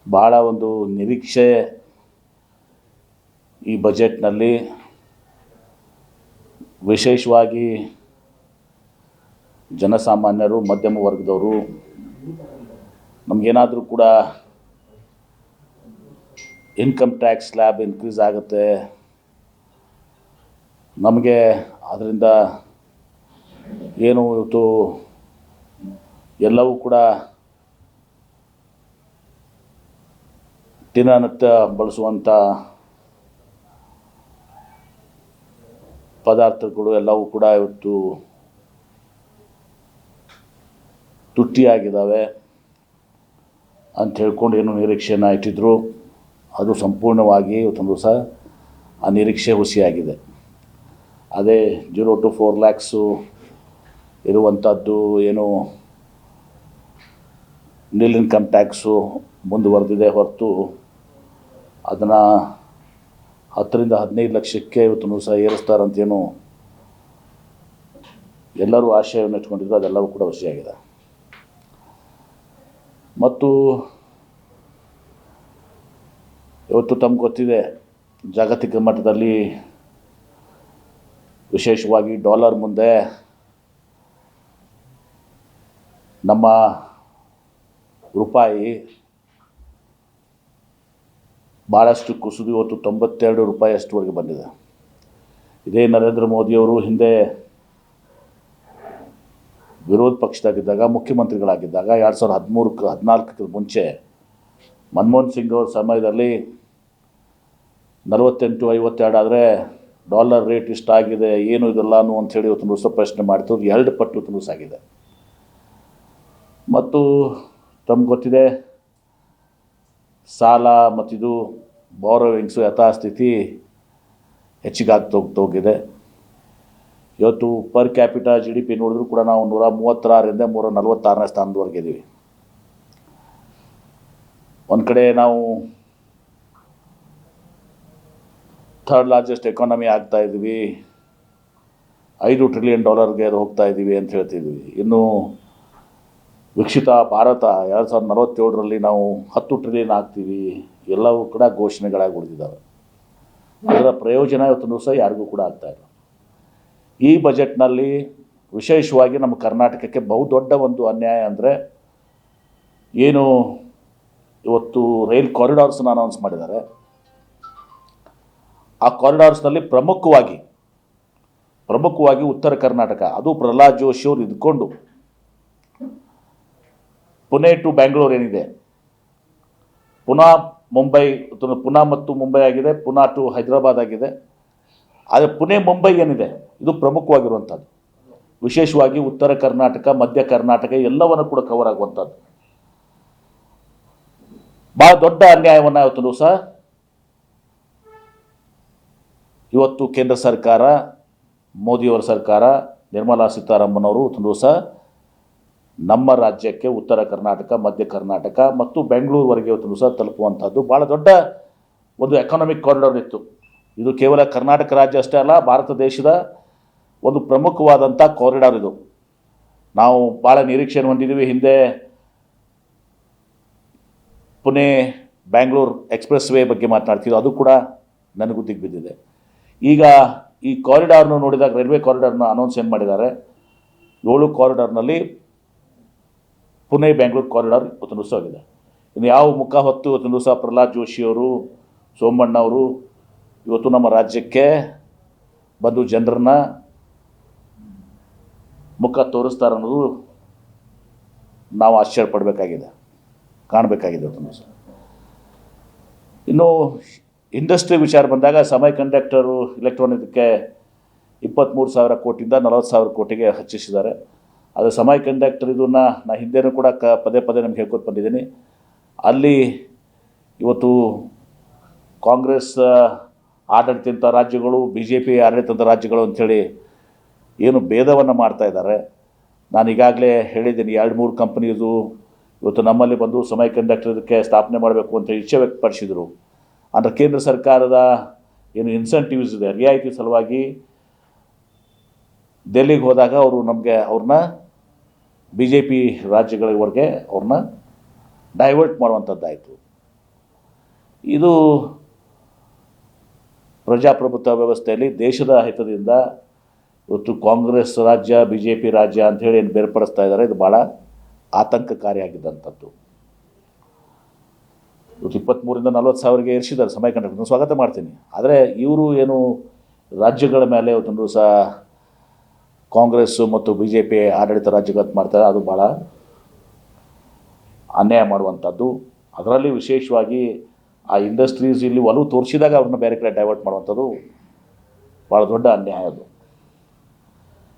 ಭಾಳ ಒಂದು ನಿರೀಕ್ಷೆ ಈ ಬಜೆಟ್ನಲ್ಲಿ, ವಿಶೇಷವಾಗಿ ಜನಸಾಮಾನ್ಯರು, ಮಧ್ಯಮ ವರ್ಗದವರು ನಮಗೇನಾದರೂ ಕೂಡ ಇನ್ಕಮ್ ಟ್ಯಾಕ್ಸ್ ಸ್ಲ್ಯಾಬ್ ಇನ್ಕ್ರೀಸ್ ಆಗುತ್ತೆ, ನಮಗೆ ಅದರಿಂದ ಏನು ಇವತ್ತು ಎಲ್ಲವೂ ಕೂಡ ದಿನನಿತ್ಯ ಬಳಸುವಂಥ ಪದಾರ್ಥಗಳು ಎಲ್ಲವೂ ಕೂಡ ಇವತ್ತು ತುಟ್ಟಿಯಾಗಿದ್ದಾವೆ ಅಂತ ಹೇಳ್ಕೊಂಡು ಏನು ನಿರೀಕ್ಷೆಯನ್ನು ಇಟ್ಟಿದ್ರು, ಅದು ಸಂಪೂರ್ಣವಾಗಿ ಇವತ್ತೊಂದು ದಿವಸ ಆ ನಿರೀಕ್ಷೆ ಹುಸಿಯಾಗಿದೆ. ಅದೇ 0 to 4 lakhs ಇರುವಂಥದ್ದು ಏನು ನಿಲ್ ಇನ್ಕಮ್ ಟ್ಯಾಕ್ಸು ಮುಂದುವರೆದಿದೆ ಹೊರತು ಅದನ್ನು 10 ರಿಂದ 15 ಲಕ್ಷಕ್ಕೆ ಇವತ್ತು ಸಹ ಏರಿಸ್ತಾರಂತೇನು ಎಲ್ಲರೂ ಆಶಯವನ್ನು ಇಟ್ಕೊಂಡಿದ್ರು, ಅದೆಲ್ಲವೂ ಕೂಡ ಹುಸಿಯಾಗಿದೆ. ಮತ್ತು ಇವತ್ತು ತಮ್ಗೆ ಗೊತ್ತಿದೆ, ಜಾಗತಿಕ ಮಟ್ಟದಲ್ಲಿ ವಿಶೇಷವಾಗಿ ಡಾಲರ್ ಮುಂದೆ ನಮ್ಮ ರೂಪಾಯಿ ಭಾಳಷ್ಟು ಕುಸಿದು ಇವತ್ತು 92 ರೂಪಾಯಿ ಅಷ್ಟುವರೆಗೆ ಬಂದಿದೆ. ಇದೇ ನರೇಂದ್ರ ಮೋದಿಯವರು ಹಿಂದೆ ವಿರೋಧ ಪಕ್ಷದಾಗಿದ್ದಾಗ, ಮುಖ್ಯಮಂತ್ರಿಗಳಾಗಿದ್ದಾಗ 2013-14 ಮುಂಚೆ ಮನಮೋಹನ್ ಸಿಂಗ್ ಅವ್ರ ಸಮಯದಲ್ಲಿ 48-52 ಆದರೆ ಡಾಲರ್ ರೇಟ್ ಇಷ್ಟಾಗಿದೆ, ಏನು ಇದೆಲ್ಲನೂ ಅಂಥೇಳಿ ಇವತ್ತು ದಿವಸ ಪ್ರಶ್ನೆ ಮಾಡ್ತು. 2 ಪಟ್ಟು ದಿವಸ ಆಗಿದೆ. ಮತ್ತು ತಮ್ಗೆ ಗೊತ್ತಿದೆ, ಸಾಲ ಮತ್ತಿದು ಬಾರೋವಿಂಗ್ಸು ಯಥಾಸ್ಥಿತಿ ಹೆಚ್ಚಿಗಾಗ್ತೋಗಿದೆ. ಇವತ್ತು ಪರ್ ಕ್ಯಾಪಿಟಾ GDP ನೋಡಿದ್ರು ಕೂಡ ನಾವು 136ರಿಂದ 146ನೇ ಸ್ಥಾನದವರೆಗೆ ಇದ್ದೀವಿ. ಒಂದು ಕಡೆ ನಾವು 3rd largest ಎಕಾನಮಿ ಆಗ್ತಾ ಇದ್ದೀವಿ, $5 ಟ್ರಿಲಿಯನ್ ಅದು ಹೋಗ್ತಾ ಇದ್ದೀವಿ ಅಂತ ಹೇಳ್ತಿದ್ವಿ. ಇನ್ನು ವಿಕಸಿತ ಭಾರತ 2047ರಲ್ಲಿ ನಾವು 10 ಟ್ರಿಲಿಯನ್ ಆಗ್ತೀವಿ, ಎಲ್ಲವೂ ಕೂಡ ಘೋಷಣೆಗಳಾಗಿ ಉಳಿದಿದ್ದಾವೆ. ಅದರ ಪ್ರಯೋಜನ ಇವತ್ತು ದಿವಸ ಯಾರಿಗೂ ಕೂಡ ಆಗ್ತಾಯಿಲ್ಲ. ಈ ಬಜೆಟ್ನಲ್ಲಿ ವಿಶೇಷವಾಗಿ ನಮ್ಮ ಕರ್ನಾಟಕಕ್ಕೆ ಬಹುದೊಡ್ಡ ಒಂದು ಅನ್ಯಾಯ ಅಂದರೆ, ಏನು ಇವತ್ತು ರೈಲ್ ಕಾರಿಡಾರ್ಸನ್ನು ಅನೌನ್ಸ್ ಮಾಡಿದ್ದಾರೆ, ಆ ಕಾರಿಡಾರ್ಸ್ನಲ್ಲಿ ಪ್ರಮುಖವಾಗಿ ಉತ್ತರ ಕರ್ನಾಟಕ, ಅದು ಪ್ರಹ್ಲಾದ್ ಜೋಶಿ ಅವರು ಇದ್ಕೊಂಡು ಪುಣೆ ಟು ಬ್ಯಾಂಗ್ಳೂರ್ ಏನಿದೆ, ಪುನಾ ಮತ್ತು ಮುಂಬೈ ಆಗಿದೆ, ಪುನಾ ಟು ಹೈದರಾಬಾದ್ ಆಗಿದೆ. ಆದರೆ ಪುಣೆ ಮುಂಬೈ ಏನಿದೆ ಇದು ಪ್ರಮುಖವಾಗಿರುವಂಥದ್ದು. ವಿಶೇಷವಾಗಿ ಉತ್ತರ ಕರ್ನಾಟಕ, ಮಧ್ಯ ಕರ್ನಾಟಕ ಎಲ್ಲವನ್ನು ಕೂಡ ಕವರ್ ಆಗುವಂಥದ್ದು. ಭಾಳ ದೊಡ್ಡ ಅನ್ಯಾಯವನ್ನು ಇವತ್ತು ದಿವಸ ಇವತ್ತು ಕೇಂದ್ರ ಸರ್ಕಾರ, ಮೋದಿಯವರ ಸರ್ಕಾರ, ನಿರ್ಮಲಾ ಸೀತಾರಾಮನ್ ಅವರು ಇವತ್ತು ದಿವಸ ನಮ್ಮ ರಾಜ್ಯಕ್ಕೆ ಉತ್ತರ ಕರ್ನಾಟಕ, ಮಧ್ಯ ಕರ್ನಾಟಕ ಮತ್ತು ಬೆಂಗಳೂರುವರೆಗೆ ಇವತ್ತು ದಿವಸ ತಲುಪುವಂಥದ್ದು ಭಾಳ ದೊಡ್ಡ ಒಂದು ಎಕಾನಮಿಕ್ ಕಾರಿಡಾರ್ ಇತ್ತು. ಇದು ಕೇವಲ ಕರ್ನಾಟಕ ರಾಜ್ಯ ಅಷ್ಟೇ ಅಲ್ಲ, ಭಾರತ ದೇಶದ ಒಂದು ಪ್ರಮುಖವಾದಂಥ ಕಾರಿಡಾರ್ ಇದು. ನಾವು ಭಾಳ ನಿರೀಕ್ಷೆಯನ್ನು ಹೊಂದಿದ್ದೀವಿ. ಹಿಂದೆ ಪುಣೆ ಬ್ಯಾಂಗ್ಳೂರ್ ಎಕ್ಸ್ಪ್ರೆಸ್ ವೇ ಬಗ್ಗೆ ಮಾತನಾಡ್ತೀವಿ, ಅದು ಕೂಡ ನನಗೂ ದಿಗ್ಬಿದ್ದಿದೆ. ಈಗ ಈ ಕಾರಿಡಾರ್ನು ನೋಡಿದಾಗ, ರೈಲ್ವೆ ಕಾರಿಡಾರ್ನ ಅನೌನ್ಸ್ ಏನು ಮಾಡಿದ್ದಾರೆ, 7 ಕಾರಿಡಾರ್ನಲ್ಲಿ ಪುಣೆ ಬ್ಯಾಂಗ್ಳೂರ್ ಕಾರಿಡಾರ್ ಇವತ್ತು ದಿವಸ ಆಗಿದೆ. ಇನ್ನು ಯಾವ ಮುಖ ಹೊತ್ತು ಇವತ್ತು ದಿವಸ ಪ್ರಹ್ಲಾದ್ ಜೋಶಿಯವರು, ಸೋಮಣ್ಣವರು ಇವತ್ತು ನಮ್ಮ ರಾಜ್ಯಕ್ಕೆ ಬಂದು ಜನರನ್ನ ಮುಖ ತೋರಿಸ್ತಾರೆ ಅನ್ನೋದು ನಾವು ಆಶ್ಚರ್ಯಪಡಬೇಕಾಗಿದೆ, ಕಾಣಬೇಕಾಗಿದೆ ಇವತ್ತು ದಿವಸ. ಇನ್ನು ಇಂಡಸ್ಟ್ರಿ ವಿಚಾರ ಬಂದಾಗ, ಸೆಮಿ ಕಂಡಕ್ಟರು ಎಲೆಕ್ಟ್ರಾನಿಕ್ಗೆ 23,000 ಕೋಟಿಯಿಂದ 40,000 ಕೋಟಿಗೆ ಹೆಚ್ಚಿಸಿದ್ದಾರೆ. ಅದು ಸೆಮಿ ಕಂಡಕ್ಟರ್, ಇದನ್ನು ನಾನು ಹಿಂದೆನೂ ಕೂಡ ಪದೇ ನಿಮ್ಗೆ ಹೇಳ್ಕೊತ ಬಂದಿದ್ದೀನಿ. ಅಲ್ಲಿ ಇವತ್ತು ಕಾಂಗ್ರೆಸ್ ಆಡಳಿತ ರಾಜ್ಯಗಳು, BJP ಆಡಳಿತ ರಾಜ್ಯಗಳು ಅಂಥೇಳಿ ಏನು ಭೇದವನ್ನು ಮಾಡ್ತಾ ಇದ್ದಾರೆ. ನಾನು ಈಗಾಗಲೇ ಹೇಳಿದ್ದೀನಿ, 2-3 ಕಂಪ್ನೀಸು ಇವತ್ತು ನಮ್ಮಲ್ಲಿ ಬಂದು ಸೆಮಿ ಕಂಡಕ್ಟರ್ಗೆ ಸ್ಥಾಪನೆ ಮಾಡಬೇಕು ಅಂತ ಇಚ್ಛೆ ವ್ಯಕ್ತಪಡಿಸಿದರು. ಅಂದರೆ ಕೇಂದ್ರ ಸರ್ಕಾರದ ಏನು ಇನ್ಸೆಂಟಿವ್ಸ್ ಇದೆ, ರಿಯಾಯಿತಿ ಸಲುವಾಗಿ ಡೆಲ್ಲಿಗೆ ಹೋದಾಗ ಅವ್ರನ್ನ BJP ರಾಜ್ಯಗಳವರೆಗೆ ಅವ್ರನ್ನ ಡೈವರ್ಟ್ ಮಾಡುವಂಥದ್ದಾಯಿತು. ಇದು ಪ್ರಜಾಪ್ರಭುತ್ವ ವ್ಯವಸ್ಥೆಯಲ್ಲಿ ದೇಶದ ಹಿತದಿಂದ ಇವತ್ತು ಕಾಂಗ್ರೆಸ್ ರಾಜ್ಯ BJP ರಾಜ್ಯ ಅಂಥೇಳಿ ಏನು ಬೇರ್ಪಡಿಸ್ತಾ ಇದ್ದಾರೆ, ಇದು ಭಾಳ ಆತಂಕಕಾರಿಯಾಗಿದ್ದಂಥದ್ದು. ಇವತ್ತು 23,000 ರಿಂದ 40,000ಗೆ ಏರಿಸಿದ್ದಾರೆ ಸಮಯ ಕಂಡಕ್ಟರ್, ಸ್ವಾಗತ ಮಾಡ್ತೀನಿ. ಆದರೆ ಇವರು ಏನು ರಾಜ್ಯಗಳ ಮೇಲೆ ಇವತ್ತೊಂದು ದಿವಸ ಕಾಂಗ್ರೆಸ್ಸು ಮತ್ತು BJP ಆಡಳಿತ ರಾಜ್ಯಗಳು ಮಾಡ್ತಾರೆ, ಅದು ಭಾಳ ಅನ್ಯಾಯ ಮಾಡುವಂಥದ್ದು. ಅದರಲ್ಲಿ ವಿಶೇಷವಾಗಿ ಆ ಇಂಡಸ್ಟ್ರೀಸ್ ಇಲ್ಲಿ ಒಲವು ತೋರಿಸಿದಾಗ ಅವ್ರನ್ನ ಬೇರೆ ಕಡೆ ಡೈವರ್ಟ್ ಮಾಡುವಂಥದ್ದು ಭಾಳ ದೊಡ್ಡ ಅನ್ಯಾಯ. ಅದು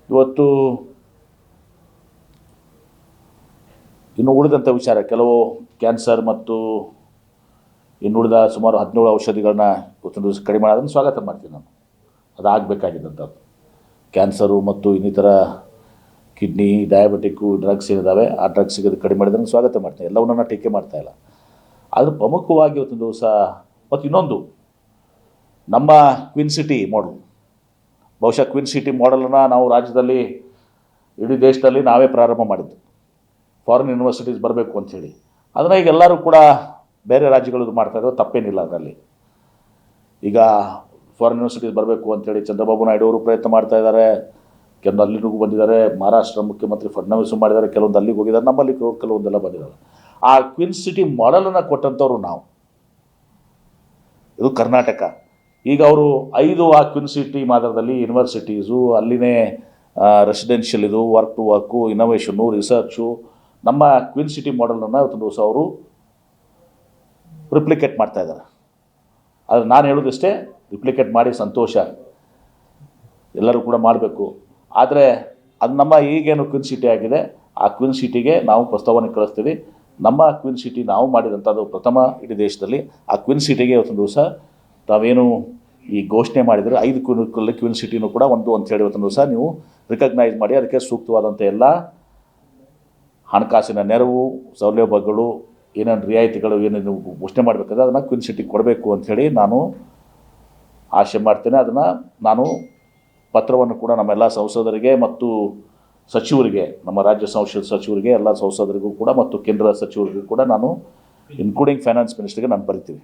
ಇವತ್ತು ಇನ್ನು ಉಳಿದಂಥ ವಿಚಾರ, ಕೆಲವು ಕ್ಯಾನ್ಸರ್ ಮತ್ತು ಇನ್ನುಳಿದ ಸುಮಾರು 17 ಔಷಧಿಗಳನ್ನ ಇವತ್ತೊಂದು ದಿವಸ ಕಡಿಮೆ ಮಾಡೋದನ್ನು ಸ್ವಾಗತ ಮಾಡ್ತೀನಿ ನಾನು. ಅದು ಆಗಬೇಕಾಗಿದ್ದಂಥದ್ದು. ಕ್ಯಾನ್ಸರು ಮತ್ತು ಇನ್ನಿತರ ಕಿಡ್ನಿ, ಡಯಾಬಿಟಿಕ್ಕು ಡ್ರಗ್ಸ್ ಏನಿದ್ದಾವೆ, ಆ ಡ್ರಗ್ಸಿಗೆ ಅದು ಕಡಿಮೆ ಮಾಡಿದ್ರೆ ಸ್ವಾಗತ ಮಾಡ್ತೀನಿ. ಎಲ್ಲವನ್ನ ಟೀಕೆ ಮಾಡ್ತಾಯಿಲ್ಲ. ಆದರೆ ಪ್ರಮುಖವಾಗಿ ಇವತ್ತೊಂದು ದಿವಸ ಮತ್ತು ಇನ್ನೊಂದು, ನಮ್ಮ ಕ್ವೀನ್ ಸಿಟಿ ಮಾಡೆಲ್, ಬಹುಶಃ ಕ್ವೀನ್ ಸಿಟಿ ಮಾಡೆಲನ್ನು ನಾವು ರಾಜ್ಯದಲ್ಲಿ ಇಡೀ ದೇಶದಲ್ಲಿ ನಾವೇ ಪ್ರಾರಂಭ ಮಾಡಿದ್ದು. ಫಾರಿನ್ ಯೂನಿವರ್ಸಿಟೀಸ್ ಬರಬೇಕು ಅಂಥೇಳಿ ಅದನ್ನು ಈಗ ಎಲ್ಲರೂ ಕೂಡ ಬೇರೆ ರಾಜ್ಯಗಳು ಇದು ಮಾಡ್ತಾಯಿದ್ದಾರೆ, ತಪ್ಪೇನಿಲ್ಲ ಅದರಲ್ಲಿ. ಈಗ ಫಾರಿನ್ ಯೂನಿವರ್ಸಿಟೀಸ್ ಬರಬೇಕು ಅಂಥೇಳಿ ಚಂದ್ರಬಾಬು ನಾಯ್ಡು ಅವರು ಪ್ರಯತ್ನ ಮಾಡ್ತಾ ಇದ್ದಾರೆ. ಕೆಲವೊಂದು ಅಲ್ಲಿಗೂ ಬಂದಿದ್ದಾರೆ, ಮಹಾರಾಷ್ಟ್ರ ಮುಖ್ಯಮಂತ್ರಿ ಫಡ್ನವೀಸು ಮಾಡಿದ್ದಾರೆ, ಕೆಲವೊಂದು ಅಲ್ಲಿಗೆ ಹೋಗಿದ್ದಾರೆ, ನಮ್ಮಲ್ಲಿ ಕೆಲವೊಂದೆಲ್ಲ ಬಂದಿದ್ದಾರೆ. ಆ ಕ್ವೀನ್ ಸಿಟಿ ಮಾಡೆಲನ್ನು ಕೊಟ್ಟಂಥವ್ರು ನಾವು. ಇದು ಕರ್ನಾಟಕ. ಈಗ ಅವರು 5 ಆ ಕ್ವೀನ್ ಸಿಟಿ ಮಾದರದಲ್ಲಿ ಯೂನಿವರ್ಸಿಟೀಸು, ಅಲ್ಲಿನೇ ರೆಸಿಡೆನ್ಷಿಯಲ್, ಇದು ವರ್ಕ್ ಟು ವರ್ಕು, ಇನೋವೇಷನ್ನು, ರಿಸರ್ಚು, ನಮ್ಮ ಕ್ವೀನ್ ಸಿಟಿ ಮಾಡೆಲನ್ನು ಇವತ್ತೊಂದು ದಿವಸ ಅವರು ರಿಪ್ಲಿಕೇಟ್ ಮಾಡ್ತಾಯಿದ್ದಾರೆ. ಆದರೆ ನಾನು ಹೇಳೋದಿಷ್ಟೇ, ರಿಪ್ಲಿಕೇಟ್ ಮಾಡಿ ಸಂತೋಷ, ಎಲ್ಲರೂ ಕೂಡ ಮಾಡಬೇಕು. ಆದರೆ ಅದು ನಮ್ಮ ಈಗೇನು ಕ್ವೀನ್ ಸಿಟಿ ಆಗಿದೆ, ಆ ಕ್ವೀನ್ ಸಿಟಿಗೆ ನಾವು ಪ್ರಸ್ತಾವನೆ ಕಳಿಸ್ತೀವಿ. ನಮ್ಮ ಕ್ವೀನ್ ಸಿಟಿ ನಾವು ಮಾಡಿದಂಥದ್ದು ಪ್ರಥಮ ಇಡೀ ದೇಶದಲ್ಲಿ. ಆ ಕ್ವೀನ್ ಸಿಟಿಗೆ ಇವತ್ತೊಂದು ದಿವಸ ತಾವೇನು ಈ ಘೋಷಣೆ ಮಾಡಿದರೆ 5 ಕ್ವೀನ್ ಸಿಟಿನೂ ಕೂಡ ಒಂದು ಅಂಥೇಳಿ ಇವತ್ತೊಂದು ದಿವಸ ನೀವು ರಿಕಗ್ನೈಸ್ ಮಾಡಿ ಅದಕ್ಕೆ ಸೂಕ್ತವಾದಂಥ ಎಲ್ಲ ಹಣಕಾಸಿನ ನೆರವು, ಸೌಲಭ್ಯಗಳು, ಏನೇನು ರಿಯಾಯಿತಿಗಳು ಏನೇನು ಘೋಷಣೆ ಮಾಡಬೇಕಾದ್ರೆ ಅದನ್ನು ಕ್ವೀನ್ ಸಿಟಿಗೆ ಕೊಡಬೇಕು ಅಂಥೇಳಿ ನಾನು ಆಶೆ ಮಾಡ್ತೇನೆ. ಅದನ್ನು ನಾನು ಪತ್ರವನ್ನು ಕೂಡ ನಮ್ಮೆಲ್ಲ ಸಂಸದರಿಗೆ ಮತ್ತು ಸಚಿವರಿಗೆ, ನಮ್ಮ ರಾಜ್ಯ ಸಂಸತ್ ಸಚಿವರಿಗೆ, ಎಲ್ಲ ಸಂಸದರಿಗೂ ಕೂಡ ಮತ್ತು ಕೇಂದ್ರ ಸಚಿವರಿಗೂ ಕೂಡ ನಾನು ಇನ್ಕ್ಲೂಡಿಂಗ್ ಫೈನಾನ್ಸ್ ಮಿನಿಸ್ಟರ್ಗೆ ನಾನು ಬರಿತೀವಿ.